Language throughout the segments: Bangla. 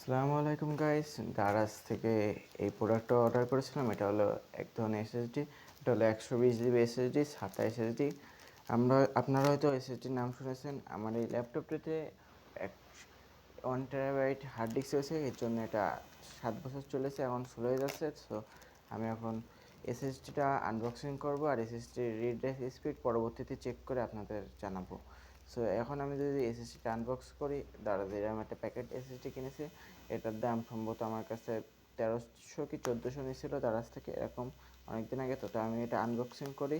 আসসালামু আলাইকুম গাইস, দারাজ থেকে এই প্রোডাক্টটা অর্ডার করেছিলাম। এটা হলো এক ধরনের এসএসডি। এটা হলো 120 জিবি এসএসডি, 7টা এসএসডি। আপনারা হয়তো এসএসডির নাম শুনেছেন। আমার এই ল্যাপটপটিতে 1 টেরাবাইট হার্ড ডিস্ক রয়েছে, এর জন্য এটা 7 বছর চলেছে, এখন স্লো হয়ে যাচ্ছে। সো আমি এখন এসএসডিটা আনবক্সিং করব আর এসএসডির রিড রাইট স্পিড পরবর্তীতে চেক করে আপনাদের জানাবো। সো এখন আমি যদি এসএসডিটা আনবক্স করি, দাঁড়াতে আমি একটা প্যাকেট এসএসডি কিনেছি। এটার দাম সম্ভবত আমার কাছে 1300 কি 1400 নিয়েছিল দারাজ থেকে, এরকম অনেকদিন আগে। তো আমি এটা আনবক্সিং করি।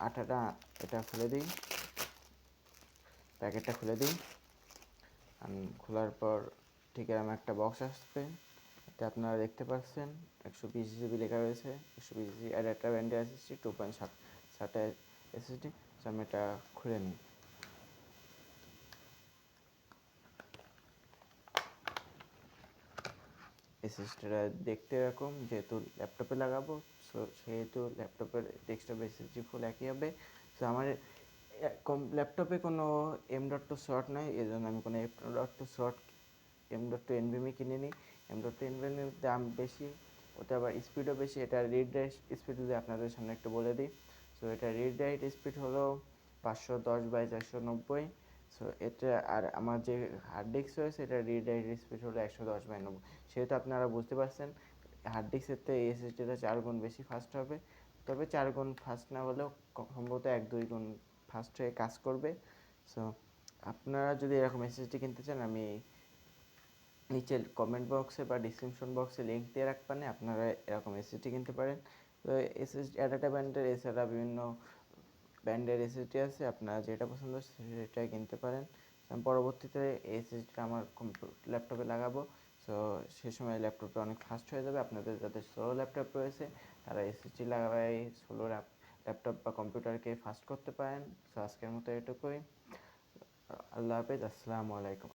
আঠাটা এটা খুলে দিই, প্যাকেটটা খুলে দিই। খোলার পর ঠিক এরকম একটা বক্স আসবে। এতে আপনারা দেখতে পাচ্ছেন 120 জিবি লেখা রয়েছে। 120 জিবি আর একটা ব্যান্ডের এসএসডি 2.7 এসএসডি। আমি এটা খুলে নিই। এসএসডিটা দেখতে এরকম, যেহেতু ল্যাপটপে লাগাবো, সো সেহেতু ল্যাপটপের ডেস্কটপ এসএসডি ফুল একই হবে। সো আমার ল্যাপটপে কোনো M.2 শর্ট নাই, এই জন্য আমি কোনো M.2 শর্ট M.2 NVMe কিনিনি। M.2 NVMe দাম বেশি, ওতে আবার স্পিডও বেশি। এটা রিড রাইট স্পিড যদি আপনাদের সামনে একটু বলে দিই। সো এটা রিড রাইট স্পিড হলো 510/490। সো এটা আর আমার যে হার্ড ডিস্ক রয়েছে, এটা রিড রাইট স্পিড হলো 110/90। সেহেতু আপনারা বুঝতে পারছেন হার্ড ডিস্কের থেকে এসএসডিটা 4 গুণ বেশি ফাস্ট হবে। তবে 4 গুণ ফাস্ট না হলেও সম্ভবত 1-2 গুণ ফাস্ট হয়ে কাজ করবে। সো আপনারা যদি এরকম এসএসডি কিনতে চান, আমি নিচে কমেন্ট বক্সে বা ডিসক্রিপশন বক্সে লিঙ্ক দিয়ে রাখবেন, আপনারা এরকম এসএসডি কিনতে পারেন। তো এসএসডি অ্যাডাটা ব্যান্ডের এছাড়া বিভিন্ন ব্র্যান্ডের এসএসডি আছে, আপনারা যেটা পছন্দ সেটাই কিনতে পারেন। আমি পরবর্তীতে এই এসএসডিটা আমার ল্যাপটপে লাগাবো। সো সে সময় ল্যাপটপটা অনেক ফাস্ট হয়ে যাবে। আপনাদের যাদের স্লো ল্যাপটপ রয়েছে তারা এসএসডি লাগাই স্লো ল্যাপটপ বা কম্পিউটারকে ফাস্ট করতে পারেন। সো আজকের মতো এটুকুই। আল্লাহ হাফেজ, আসসালামু আলাইকুম।